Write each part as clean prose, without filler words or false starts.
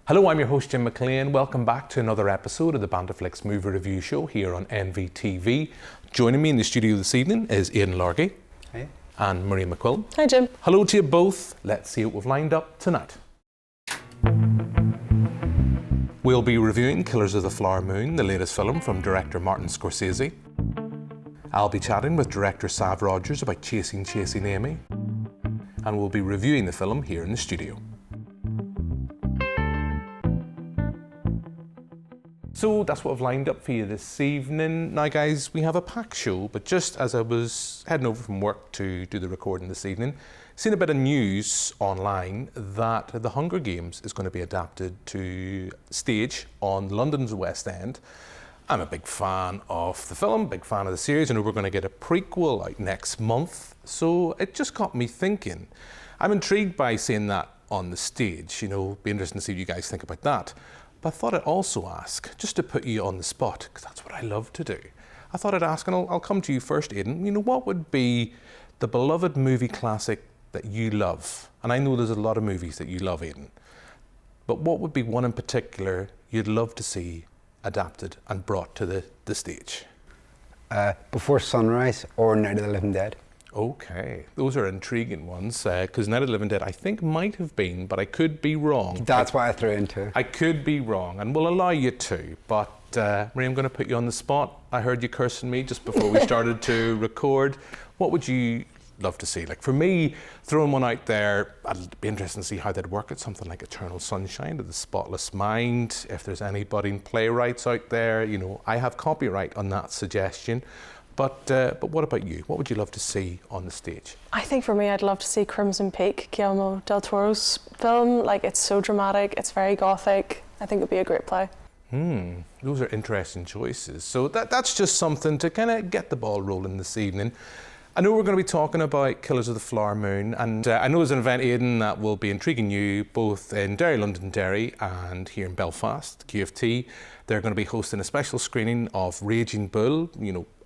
Hello, I'm your host Jim McClean. Welcome back to another episode of the Banterflix Movie Review Show here on NvTv. Joining me in the studio this evening is Aidan Largey. Hey. And Maria McQuillan. Hi Jim. Hello to you both. Let's see what we've lined up tonight. We'll be reviewing Killers of the Flower Moon, the latest film from director Martin Scorsese. I'll be chatting with director Sav Rodgers about Chasing Amy. And we'll be reviewing the film here in the studio. So that's what I've lined up for you this evening. Now guys, we have a packed show, but just as I was heading over from work to do the recording this evening, seen a bit of news online that The Hunger Games is going to be adapted to stage on London's West End. I'm a big fan of the film, big fan of the series. I know we're going to get a prequel out next month, so it just got me thinking. I'm intrigued by seeing that on the stage, be interesting to see what you guys think about that. But I thought I'd also ask, just to put you on the spot, because that's what I love to do. I thought I'd ask, and I'll come to you first, Aidan, what would be the beloved movie classic that you love? And I know there's a lot of movies that you love, Aidan, but what would be one in particular you'd love to see adapted and brought to the stage? Before Sunrise or Night of the Living Dead. Okay, those are intriguing ones, because Night of the Living Dead I think might have been, but I could be wrong. That's why I threw it into. I could be wrong, and we'll allow you to, but Maria, I'm going to put you on the spot. I heard you cursing me just before we started to record. What would you love to see? Like for me, throwing one out there, I'd be interested to see how they'd work at something like Eternal Sunshine of the Spotless Mind. If there's any budding playwrights out there, I have copyright on that suggestion. But what about you? What would you love to see on the stage? I think for me, I'd love to see Crimson Peak, Guillermo del Toro's film. It's so dramatic, it's very gothic. I think it'd be a great play. Those are interesting choices. So that's just something to kind of get the ball rolling this evening. I know we're going to be talking about Killers of the Flower Moon, and I know there's an event, Aidan, that will be intriguing you both in Derry, Londonderry, and here in Belfast, QFT. They're going to be hosting a special screening of Raging Bull,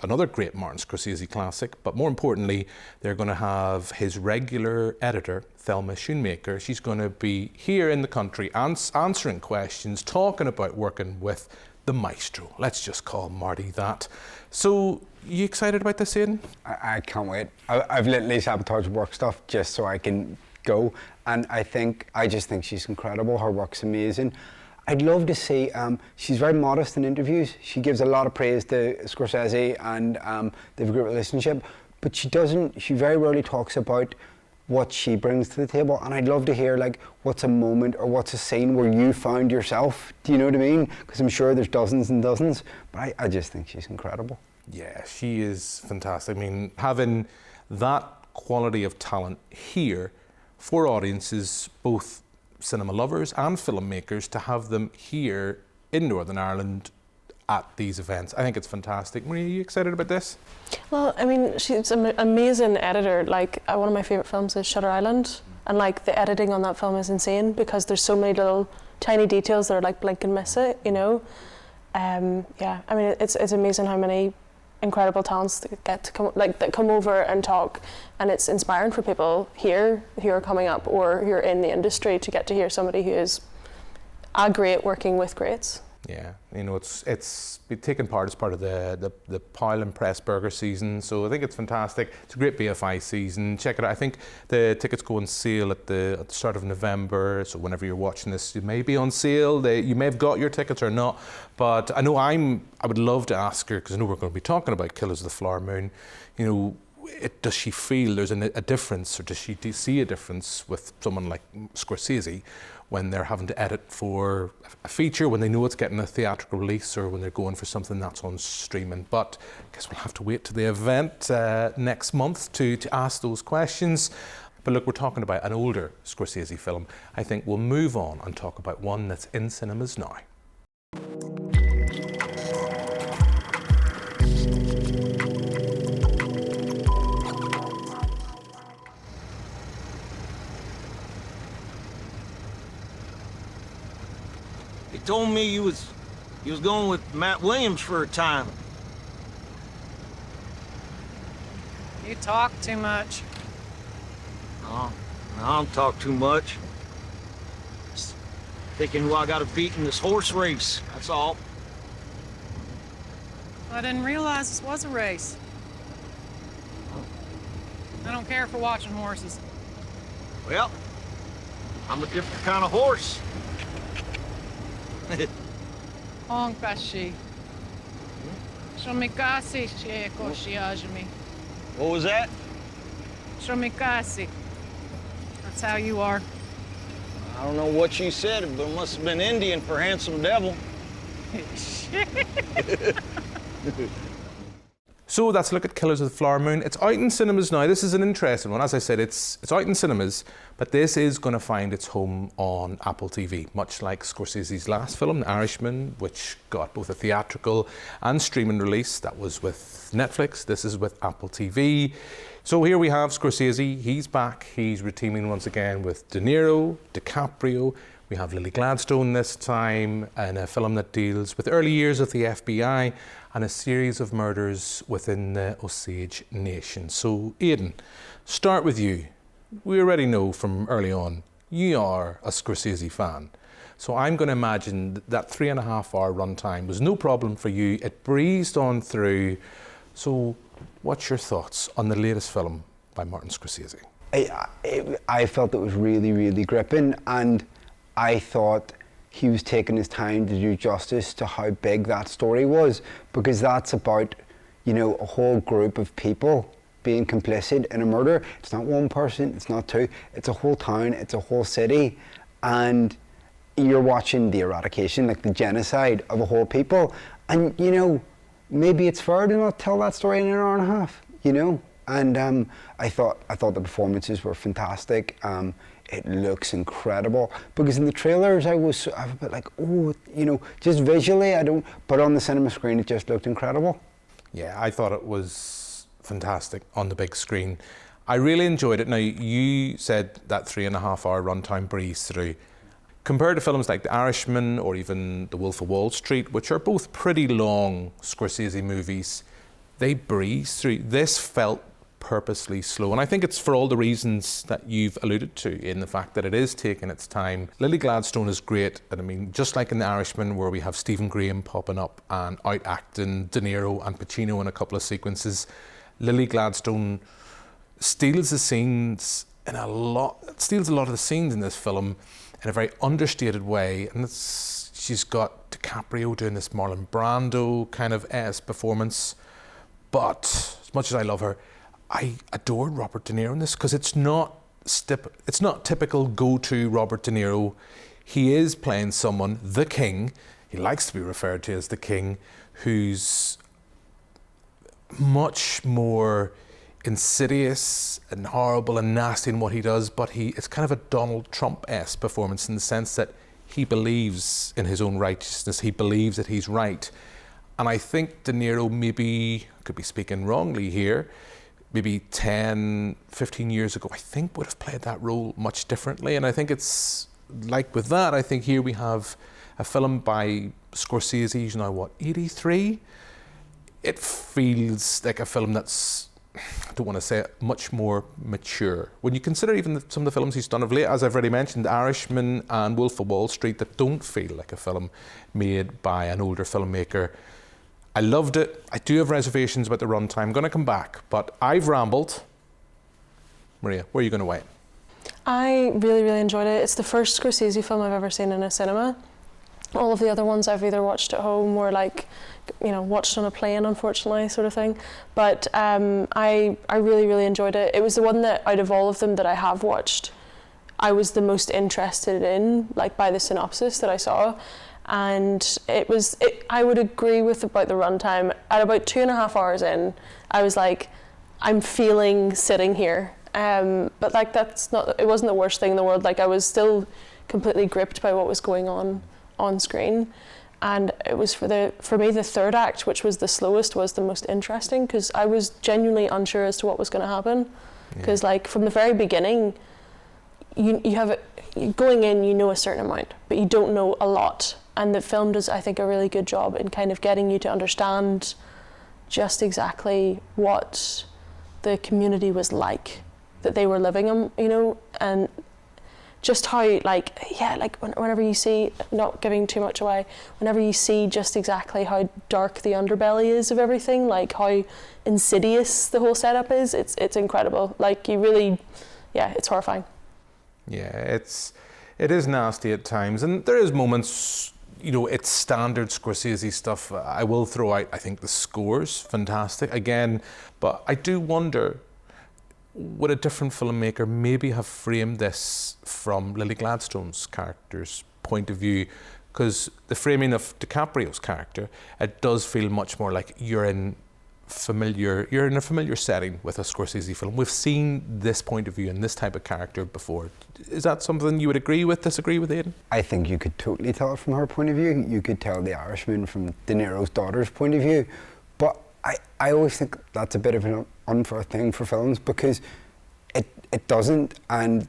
another great Martin Scorsese classic, but more importantly, they're going to have his regular editor, Thelma Schoonmaker. She's going to be here in the country answering questions, talking about working with the maestro. Let's just call Marty that. So, you excited about this, Aidan? I can't wait. I've literally sabotaged work stuff just so I can go, and I just think she's incredible. Her work's amazing. I'd love to see, she's very modest in interviews. She gives a lot of praise to Scorsese and they have a great relationship, but she very rarely talks about what she brings to the table, and I'd love to hear what's a moment or what's a scene where you found yourself, do you know what I mean? Because I'm sure there's dozens and dozens, but I just think she's incredible. Yeah, she is fantastic. I mean, having that quality of talent here for audiences, both cinema lovers and filmmakers, to have them here in Northern Ireland at these events, I think it's fantastic. Maria, are you excited about this? Well, I mean, she's an amazing editor. One of my favourite films is Shutter Island, and the editing on that film is insane because there's so many little tiny details that are blink and miss it, Yeah, I mean, it's amazing how many incredible talents that get to come that come over and talk, and it's inspiring for people here who are coming up or who are in the industry to get to hear somebody who is a great working with greats. Yeah, it's taken part as part of the Powell and Pressburger season, so I think it's fantastic. It's a great BFI season. Check it out. I think the tickets go on sale at the start of November, so whenever you're watching this, it may be on sale. You may have got your tickets or not, but I know I would love to ask her, because I know we're going to be talking about Killers of the Flower Moon. Does she feel there's a difference, or does she see a difference with someone like Scorsese when they're having to edit for a feature, when they know it's getting a theatrical release, or when they're going for something that's on streaming? But I guess we'll have to wait to the event next month to ask those questions. But look, we're talking about an older Scorsese film. I think we'll move on and talk about one that's in cinemas now. He told me you was going with Matt Williams for a time. You talk too much. No, I don't talk too much. Thinking who I got to beat in this horse race, that's all. I didn't realize this was a race. I don't care for watching horses. Well, I'm a different kind of horse. Onkashi. Shomikasi sheko shiajimi. What was that? Shomikasi. That's how you are. I don't know what you said, but it must have been Indian for handsome devil. So that's a look at Killers of the Flower Moon. It's out in cinemas now. This is an interesting one. As I said, it's out in cinemas, but this is going to find its home on Apple TV, much like Scorsese's last film, The Irishman, which got both a theatrical and streaming release. That was with Netflix. This is with Apple TV. So here we have Scorsese. He's back. He's reteaming once again with De Niro, DiCaprio. We have Lily Gladstone this time in a film that deals with early years of the FBI and a series of murders within the Osage Nation. So, Aidan, start with you. We already know from early on, you are a Scorsese fan. So I'm going to imagine that 3.5-hour runtime was no problem for you. It breezed on through. So what's your thoughts on the latest film by Martin Scorsese? I felt it was really, really gripping, and I thought he was taking his time to do justice to how big that story was, because that's about, you know, a whole group of people being complicit in a murder. It's not one person, it's not two, it's a whole town, it's a whole city, and you're watching the eradication, like the genocide of a whole people. And, you know, maybe it's fair to not tell that story in an hour and a half, you know? And I thought the performances were fantastic. It looks incredible, because in the trailers I was a bit like, oh, you know, just visually but on the cinema screen it just looked incredible. Yeah, I thought it was fantastic on the big screen. I really enjoyed it. Now, you said that 3.5-hour runtime breeze through. Compared to films like The Irishman or even The Wolf of Wall Street, which are both pretty long Scorsese movies, they breeze through. This felt purposely slow, and I think it's for all the reasons that you've alluded to, in the fact that it is taking its time. Lily Gladstone is great, and I mean, just like in The Irishman, where we have Stephen Graham popping up and out acting De Niro and Pacino in a couple of sequences, Lily Gladstone steals the scenes steals a lot of the scenes in this film in a very understated way, and she's got DiCaprio doing this Marlon Brando kind of performance. But as much as I love her, I adored Robert De Niro in this, because it's not typical go-to Robert De Niro. He is playing someone, the king. He likes to be referred to as the king, who's much more insidious and horrible and nasty in what he does, but it's kind of a Donald Trump-esque performance in the sense that he believes in his own righteousness. He believes that he's right. And I think De Niro maybe, could be speaking wrongly here, maybe 10, 15 years ago, I think would have played that role much differently. And I think it's like with that, I think here we have a film by Scorsese, he's now what, 83? It feels like a film that's, I don't want to say it, much more mature. When you consider even some of the films he's done of late, as I've already mentioned, The Irishman and Wolf of Wall Street, that don't feel like a film made by an older filmmaker. I loved it. I do have reservations about the runtime. I'm going to come back, but I've rambled. Maria, where are you going to wait? I really, really enjoyed it. It's the first Scorsese film I've ever seen in a cinema. All of the other ones I've either watched at home or, like, you know, watched on a plane, unfortunately, sort of thing. But I really, really enjoyed it. It was the one that, out of all of them that I have watched, I was the most interested in, like, by the synopsis that I saw. And I would agree with about the runtime. At about 2.5 hours in, I was like, I'm feeling sitting here. But like, it wasn't the worst thing in the world. Like, I was still completely gripped by what was going on screen. And it was for me, the third act, which was the slowest, was the most interesting, because I was genuinely unsure as to what was going to happen. Because like, from the very beginning, you have it going in, you know a certain amount, but you don't know a lot. And the film does, I think, a really good job in kind of getting you to understand just exactly what the community was like that they were living in, you know. And just how like whenever you see, not giving too much away, whenever you see just exactly how dark the underbelly is of everything, like how insidious the whole setup is, it's incredible. Like you really, yeah, it's horrifying. Yeah, it is nasty at times, and there is moments, you know, it's standard Scorsese stuff. I will throw out, I think the score's fantastic again, but I do wonder, would a different filmmaker maybe have framed this from Lily Gladstone's character's point of view? Because the framing of DiCaprio's character, it does feel much more like you're in a familiar setting with a Scorsese film. We've seen this point of view and this type of character before. Is that something you would agree with, disagree with, Aidan? I think you could totally tell it from her point of view. You could tell The Irishman from De Niro's daughter's point of view. But I always think that's a bit of an unfair thing for films, because it doesn't, and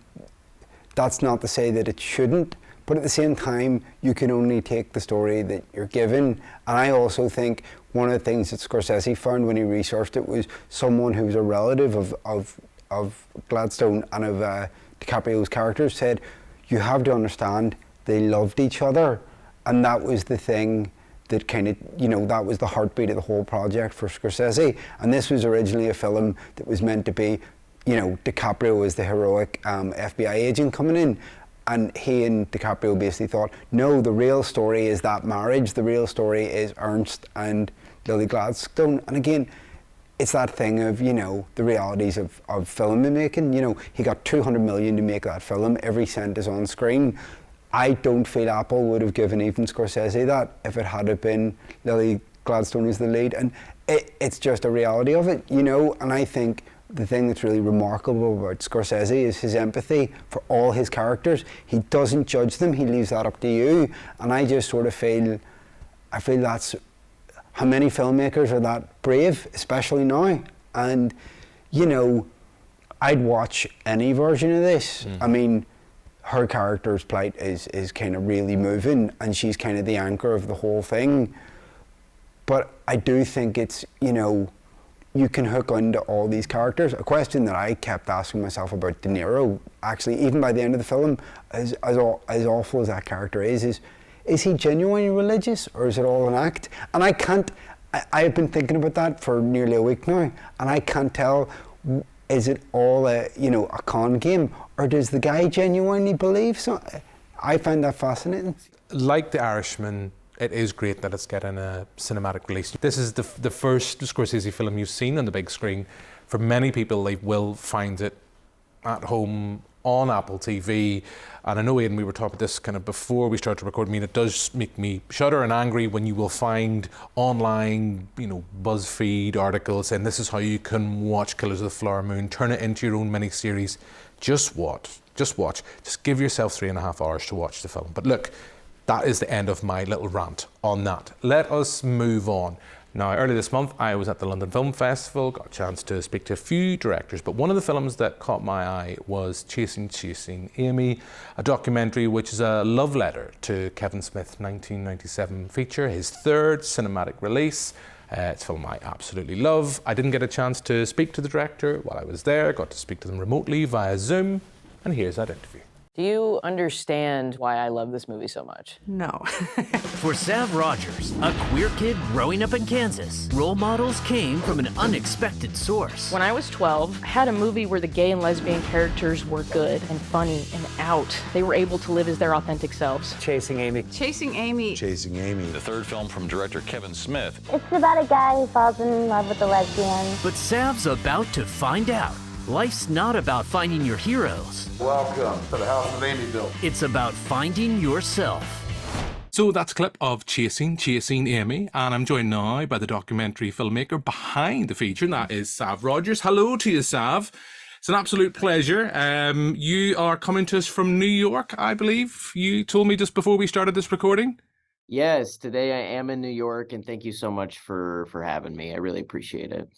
that's not to say that it shouldn't, but at the same time, you can only take the story that you're given. And I also think one of the things that Scorsese found when he researched it was someone who was a relative of Gladstone and of DiCaprio's characters said, you have to understand they loved each other. And that was the thing that kind of, you know, that was the heartbeat of the whole project for Scorsese. And this was originally a film that was meant to be, you know, DiCaprio was the heroic FBI agent coming in. And he and DiCaprio basically thought, no, the real story is that marriage. The real story is Ernst and Lily Gladstone. And again, it's that thing of, you know, the realities of filmmaking. You know, he got 200 million to make that film. Every cent is on screen. I don't feel Apple would have given even Scorsese that if it had have been Lily Gladstone as the lead. And it's just a reality of it, you know. And I think the thing that's really remarkable about Scorsese is his empathy for all his characters. He doesn't judge them, he leaves that up to you. And I just sort of feel that's, how many filmmakers are that brave, especially now? And, you know, I'd watch any version of this. I mean, her character's plight is kind of really moving, and she's kind of the anchor of the whole thing. But I do think it's, you know, you can hook into all these characters. A question that I kept asking myself about De Niro, actually, even by the end of the film, as awful as that character is he genuinely religious, or is it all an act? And I've been thinking about that for nearly a week now, and I can't tell, is it all a con game, or does the guy genuinely believe so? I find that fascinating. Like The Irishman, it is great that it's getting a cinematic release. This is the first Scorsese film you've seen on the big screen. For many people, they will find it at home on Apple TV. And I know, Aidan, we were talking about this kind of before we started to record. I mean, it does make me shudder and angry when you will find online, you know, BuzzFeed articles saying this is how you can watch Killers of the Flower Moon, turn it into your own mini-series. Just watch. Just give yourself 3.5 hours to watch the film. But look, that is the end of my little rant on that. Let us move on. Now, earlier this month, I was at the London Film Festival, got a chance to speak to a few directors, but one of the films that caught my eye was Chasing Amy, a documentary which is a love letter to Kevin Smith's 1997 feature, his third cinematic release. It's a film I absolutely love. I didn't get a chance to speak to the director while I was there, got to speak to them remotely via Zoom, and here's that interview. Do you understand why I love this movie so much? No. For Sav Rodgers, a queer kid growing up in Kansas, role models came from an unexpected source. When I was 12, I had a movie where the gay and lesbian characters were good and funny and out. They were able to live as their authentic selves. Chasing Amy. Chasing Amy. Chasing Amy. The third film from director Kevin Smith. It's about a guy who falls in love with a lesbian. But Sav's about to find out. Life's not about finding your heroes. Welcome to the house that Amy built. It's about finding yourself. So that's a clip of Chasing Amy, and I'm joined now by the documentary filmmaker behind the feature, and that is Sav Rodgers. Hello to you, Sav. It's an absolute pleasure. You are coming to us from New York, I believe. You told me just before we started this recording. Yes, today I am in New York, and thank you so much for having me. I really appreciate it.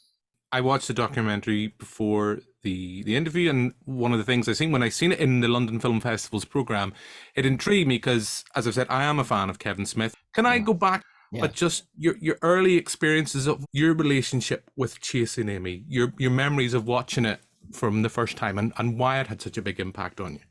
I watched the documentary before the interview, and one of the things when I seen it in the London Film Festival's programme, it intrigued me because, as I've said, I am a fan of Kevin Smith. Can I go back, but just your early experiences of your relationship with Chasing Amy, your memories of watching it from the first time, and why it had such a big impact on you?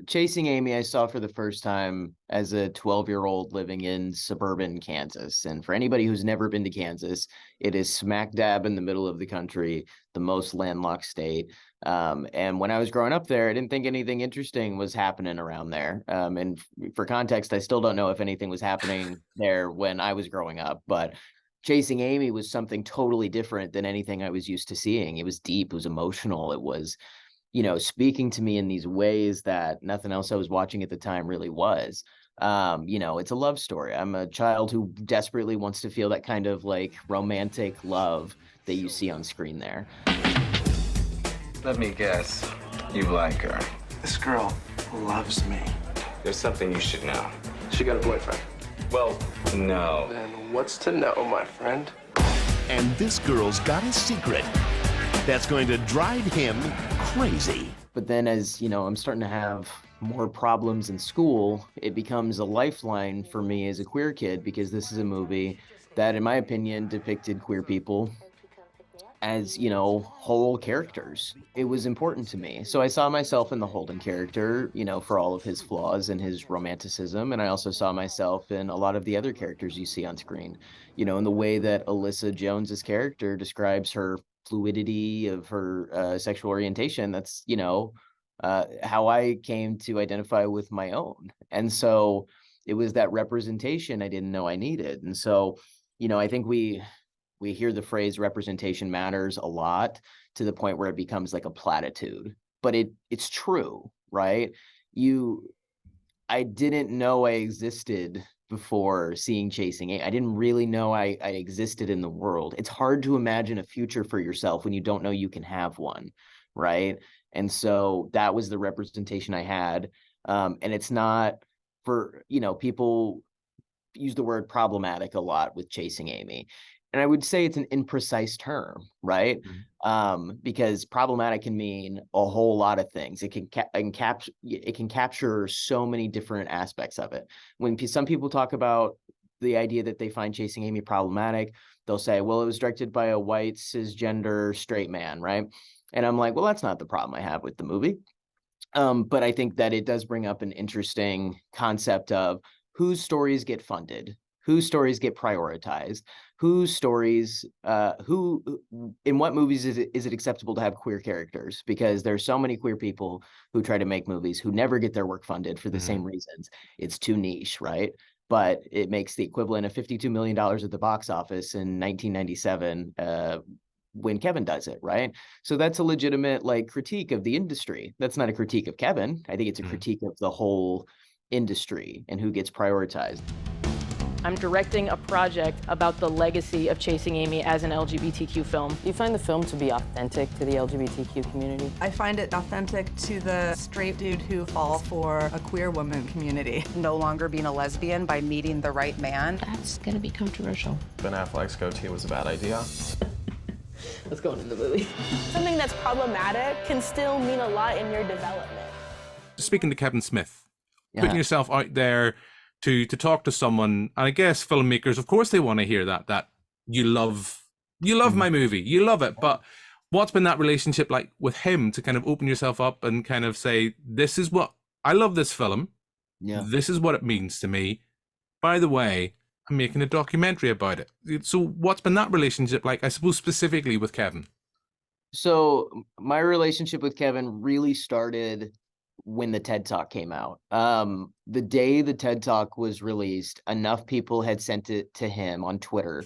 Chasing Amy, I saw for the first time as a 12-year-old living in suburban Kansas. And for anybody who's never been to Kansas, it is smack dab in the middle of the country, the most landlocked state. And when I was growing up there, I didn't think anything interesting was happening around there. And for context, I still don't know if anything was happening there when I was growing up. But Chasing Amy was something totally different than anything I was used to seeing. It was deep, it was emotional, it was, speaking to me in these ways that nothing else I was watching at the time really was. It's a love story. I'm a child who desperately wants to feel that kind of like romantic love that you see on screen there. Let me guess, you like her. This girl loves me. There's something you should know. She got a boyfriend. Well, no. Then what's to know, my friend? And this girl's got a secret that's going to drive him crazy. But then as, I'm starting to have more problems in school, it becomes a lifeline for me as a queer kid, because this is a movie that, in my opinion, depicted queer people as, whole characters. It was important to me. So I saw myself in the Holden character, for all of his flaws and his romanticism. And I also saw myself in a lot of the other characters you see on screen, in the way that Alyssa Jones's character describes her fluidity of her sexual orientation. That's, how I came to identify with my own. And so it was that representation I didn't know I needed. And so, I think we hear the phrase representation matters a lot, to the point where it becomes like a platitude, but it's true, right? I didn't know I existed before seeing Chasing Amy. I didn't really know I existed in the world. It's hard to imagine a future for yourself when you don't know you can have one, right? And so that was the representation I had. And it's not for, people use the word problematic a lot with Chasing Amy. And I would say it's an imprecise term, right? Because problematic can mean a whole lot of things. It can capture so many different aspects of it. When some people talk about the idea that they find Chasing Amy problematic, they'll say, well, it was directed by a white, cisgender, straight man, right? And I'm like, well, that's not the problem I have with the movie. But I think that it does bring up an interesting concept of whose stories get funded, whose stories get prioritized, whose stories, in what movies is it acceptable to have queer characters? Because there's so many queer people who try to make movies who never get their work funded for the same reasons. It's too niche, right? But it makes the equivalent of $52 million at the box office in 1997 when Kevin does it, right? So that's a legitimate critique of the industry. That's not a critique of Kevin. I think it's a critique of the whole industry and who gets prioritized. I'm directing a project about the legacy of Chasing Amy as an LGBTQ film. Do you find the film to be authentic to the LGBTQ community? I find it authentic to the straight dude who falls for a queer woman community. No longer being a lesbian by meeting the right man. That's gonna be controversial. Ben Affleck's goatee was a bad idea. Let's go into the movie. Something that's problematic can still mean a lot in your development. Speaking to Kevin Smith, putting yourself out there to talk to someone, and I guess filmmakers, of course, they want to hear that you love my movie, you love it. But what's been that relationship like with him to kind of open yourself up and kind of say, this is what I love this film. Yeah, this is what it means to me. By the way, I'm making a documentary about it. So what's been that relationship like, I suppose, specifically with Kevin? So my relationship with Kevin really started when the TED Talk came out. The day the TED Talk was released, enough people had sent it to him on Twitter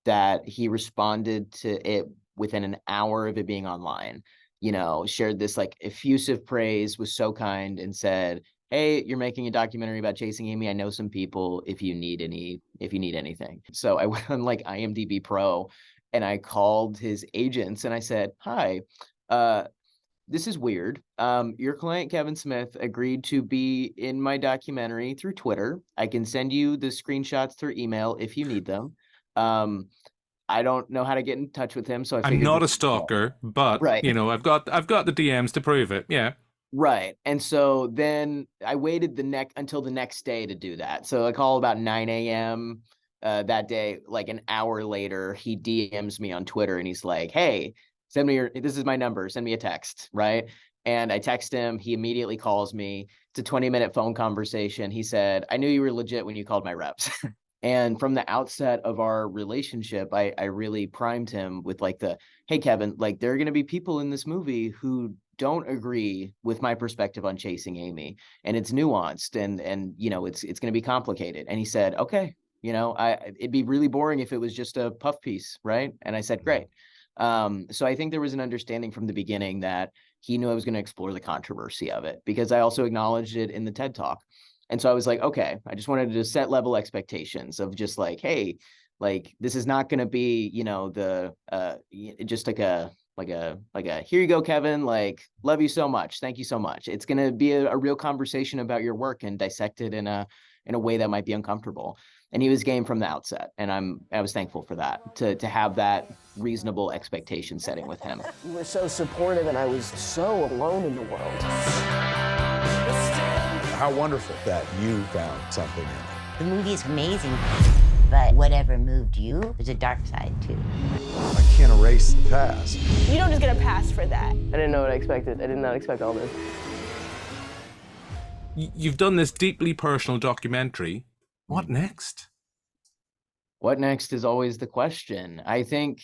that he responded to it within an hour of it being online. Shared this effusive praise, was so kind, and said, hey, you're making a documentary about Chasing Amy. I know some people if you need anything. So I went on IMDb Pro and I called his agents and I said, hi, this is weird. Your client, Kevin Smith, agreed to be in my documentary through Twitter. I can send you the screenshots through email if you need them. I don't know how to get in touch with him, so I'm not a stalker, but right. I've got the DMs to prove it. Yeah. Right. And so then I waited until the next day to do that. So I call about 9 a.m. That day, an hour later, he DMs me on Twitter and he's like, hey, this is my number, send me a text, right? And I text him, he immediately calls me. It's a 20-minute phone conversation. He said, I knew you were legit when you called my reps. And from the outset of our relationship, I really primed him with like hey, Kevin, like there are going to be people in this movie who don't agree with my perspective on chasing Amy, and it's nuanced and you know, it's going to be complicated. And he said, okay, you know, it'd be really boring if it was just a puff piece. Right. And I said, great. So I think there was an understanding from the beginning that he knew I was going to explore the controversy of it, because I also acknowledged it in the TED Talk. And so I was like, okay, I just wanted to set level expectations of just like, hey, like this is not going to be, you know, just like a here you go, Kevin, like love you so much, thank you so much. It's going to be a real conversation about your work and dissect it in a way that might be uncomfortable. And he was game from the outset, and I was thankful for that, to have that reasonable expectation setting with him. You were so supportive, and I was so alone in the world. How wonderful that you found something in it. The movie is amazing, but whatever moved you, there's a dark side too. I can't erase the past. You don't just get a pass for that. I didn't know what I expected. I did not expect all this. You've done this deeply personal documentary. What next? What next is always the question. I think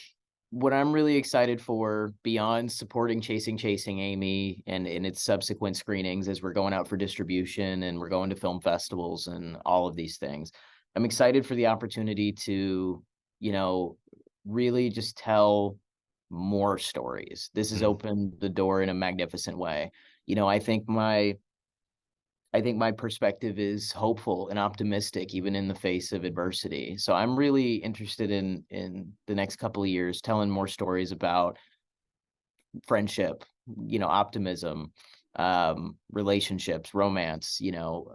what I'm really excited for, beyond supporting Chasing Amy and in its subsequent screenings as we're going out for distribution and we're going to film festivals and all of these things, I'm excited for the opportunity to, you know, really just tell more stories. This has opened the door in a magnificent way. You know, I think my perspective is hopeful and optimistic, even in the face of adversity. So I'm really interested in the next couple of years telling more stories about friendship, you know, optimism, relationships, romance, you know,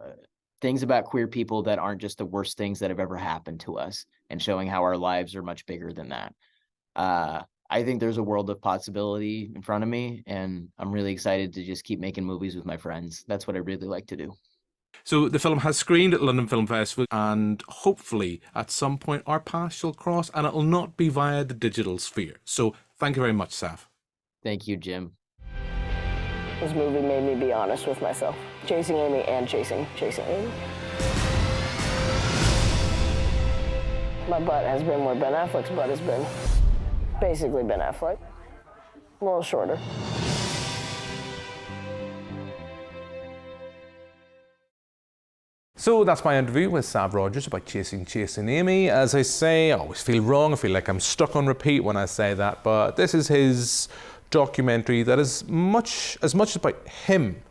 things about queer people that aren't just the worst things that have ever happened to us, and showing how our lives are much bigger than that. I think there's a world of possibility in front of me, and I'm really excited to just keep making movies with my friends. That's what I really like to do. So the film has screened at London Film Festival, and hopefully at some point our paths shall cross, and it'll not be via the digital sphere. So thank you very much, Saf. Thank you, Jim. This movie made me be honest with myself. Chasing Amy and chasing Amy. My butt has been where Ben Affleck's butt has been. Basically Ben Affleck. A little shorter. So that's my interview with Sav Rodgers about Chasing Amy. As I say, I always feel wrong. I feel like I'm stuck on repeat when I say that, but this is his documentary that is as much about him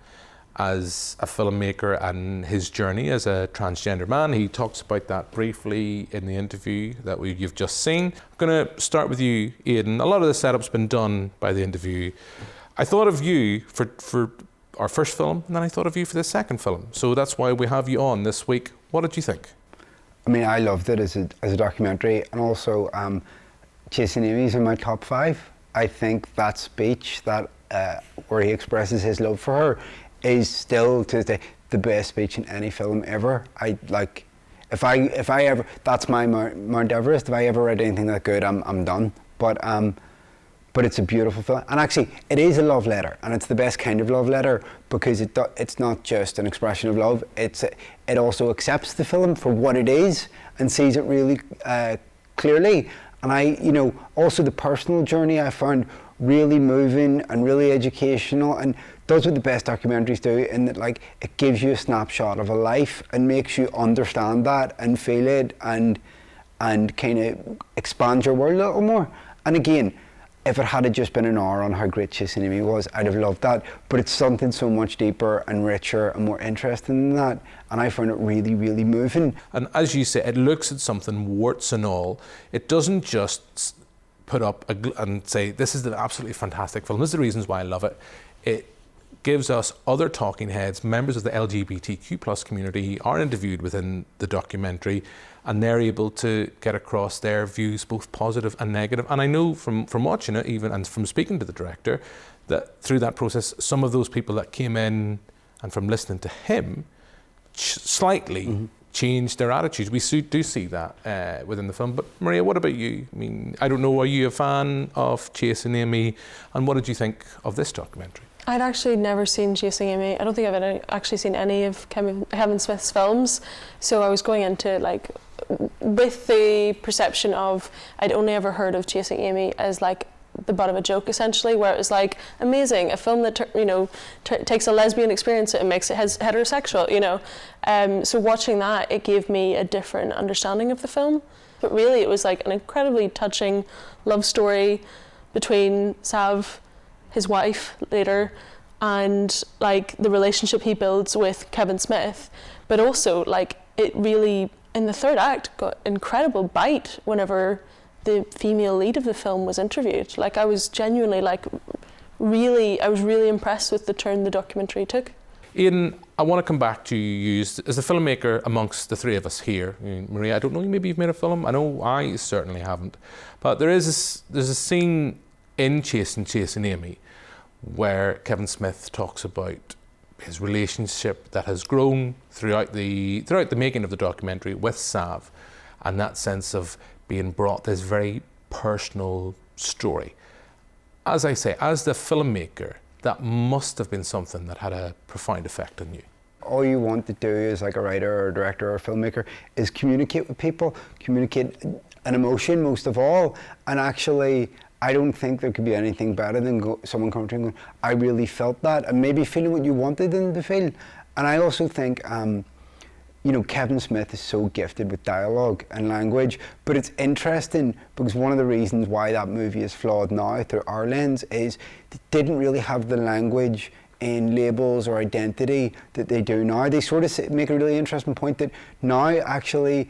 as a filmmaker and his journey as a transgender man. He talks about that briefly in the interview that you've just seen. I'm going to start with you, Aidan. A lot of the setup's been done by the interview. I thought of you for our first film, and then I thought of you for the second film. So that's why we have you on this week. What did you think? I mean, I loved it as a documentary, and also Chasing Amy's in my top 5. I think that speech that where he expresses his love for her is still to this day the best speech in any film ever. I like, if I ever, that's my Mount Everest. If I ever read anything that good, I'm done. But it's a beautiful film, and actually it is a love letter, and it's the best kind of love letter, because it's not just an expression of love. It also accepts the film for what it is and sees it really clearly. And you know, also the personal journey I found really moving and really educational, and does what the best documentaries do, in that like it gives you a snapshot of a life and makes you understand that and feel it and kind of expand your world a little more. And again, if it had just been an hour on how great Chasing Amy was, I'd have loved that. But it's something so much deeper and richer and more interesting than that. And I found it really, really moving. And as you say, it looks at something, warts and all. It doesn't just put up and say, this is the absolutely fantastic film. This is the reasons why I love it. It gives us other talking heads, members of the LGBTQ+ community are interviewed within the documentary, and they're able to get across their views, both positive and negative. And I know from watching it, even, and from speaking to the director, that through that process, some of those people that came in and from listening to him slightly changed their attitudes. We do see that within the film. But Maria, what about you? I mean, I don't know, are you a fan of Chasing Amy? And what did you think of this documentary? I'd actually never seen Chasing Amy. I don't think I've actually seen any of Kevin Smith's films, so I was going into like with the perception of I'd only ever heard of Chasing Amy as like the butt of a joke, essentially, where it was like amazing, a film that takes a lesbian experience and makes it heterosexual, you know. So watching that, it gave me a different understanding of the film. But really, it was like an incredibly touching love story between Sav, his wife later, and like the relationship he builds with Kevin Smith. But also, like, it really, in the third act, got incredible bite whenever the female lead of the film was interviewed. Like, I was genuinely I was really impressed with the turn the documentary took. Aidan, I want to come back to you as the filmmaker amongst the three of us here. I mean, Maria, I don't know, maybe you've made a film. I know I certainly haven't. But there's a scene in Chasing Amy where Kevin Smith talks about his relationship that has grown throughout the making of the documentary with Sav, and that sense of being brought this very personal story. As I say, as the filmmaker, that must have been something that had a profound effect on you. All you want to do as like a writer or a director or a filmmaker is communicate with people, communicate an emotion most of all. And actually, I don't think there could be anything better than someone coming to you and going, I really felt that, and maybe feeling what you wanted them to feel. And I also think, you know, Kevin Smith is so gifted with dialogue and language, but it's interesting because one of the reasons why that movie is flawed now through our lens is they didn't really have the language in labels or identity that they do now. They sort of make a really interesting point that now actually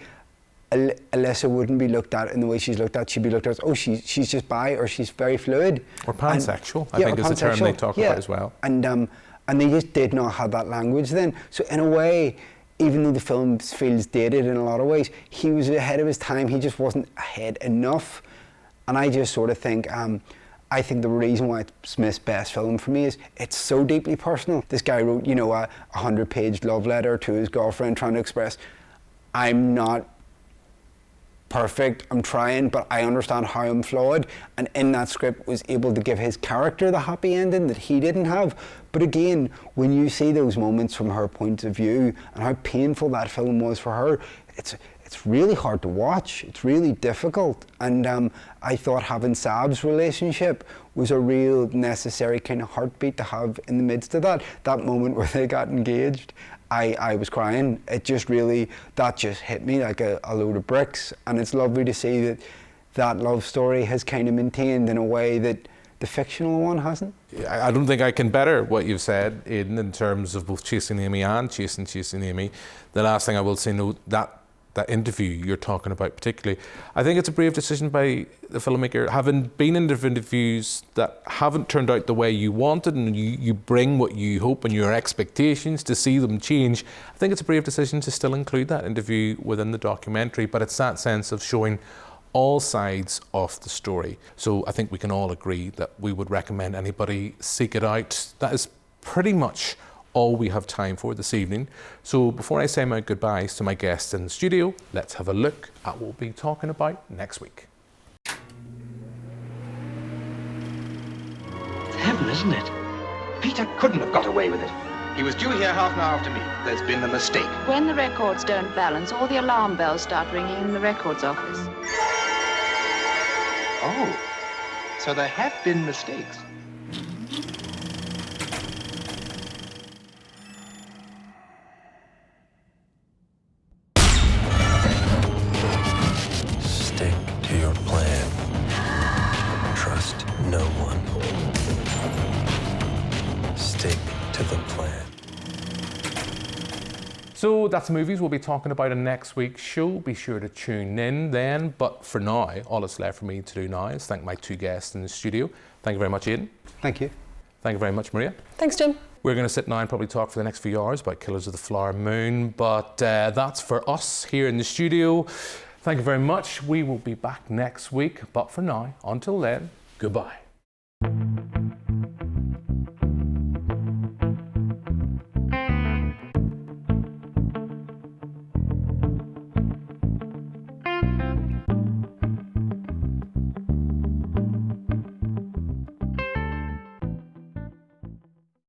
Alyssa wouldn't be looked at in the way she's looked at. She'd be looked at as, oh, she's just bi, or she's very fluid. Or pansexual, I think is the term they talk about as well. And they just did not have that language then. So in a way, even though the film feels dated in a lot of ways, he was ahead of his time. He just wasn't ahead enough. And I just sort of think, I think the reason why it's Smith's best film for me is it's so deeply personal. This guy wrote, you know, a 100-page love letter to his girlfriend trying to express, I'm not perfect, I'm trying, but I understand how I'm flawed, and in that script was able to give his character the happy ending that he didn't have. But again, when you see those moments from her point of view and how painful that film was for her, it's really hard to watch. It's really difficult. And I thought having Sav's relationship was a real necessary kind of heartbeat to have in the midst of that moment where they got engaged. I was crying. It just really, that just hit me like a load of bricks. And it's lovely to see that love story has kind of maintained in a way that the fictional one hasn't. I don't think I can better what you've said, Aidan, in terms of both Chasing Amy and Chasing Amy. The last thing I will say, no, that interview you're talking about particularly, I think it's a brave decision by the filmmaker, having been in interviews that haven't turned out the way you wanted, and you bring what you hope and your expectations to see them change. I think it's a brave decision to still include that interview within the documentary, but it's that sense of showing all sides of the story. So I think we can all agree that we would recommend anybody seek it out. That is pretty much all we have time for this evening. So before I say my goodbyes to my guests in the studio, let's have a look at what we'll be talking about next week. It's heaven, isn't it? Peter couldn't have got away with it. He was due here half an hour after me. There's been a mistake. When the records don't balance, all the alarm bells start ringing in the records office. Oh, so there have been mistakes. Stick to your plan. Trust no one. Stick to the plan. So that's the movies we'll be talking about in next week's show. Be sure to tune in then. But for now, all that's left for me to do now is thank my two guests in the studio. Thank you very much, Aidan. Thank you. Thank you very much, Maria. Thanks, Jim. We're going to sit now and probably talk for the next few hours about Killers of the Flower Moon. But that's for us here in the studio. Thank you very much. We will be back next week. But for now, until then, goodbye.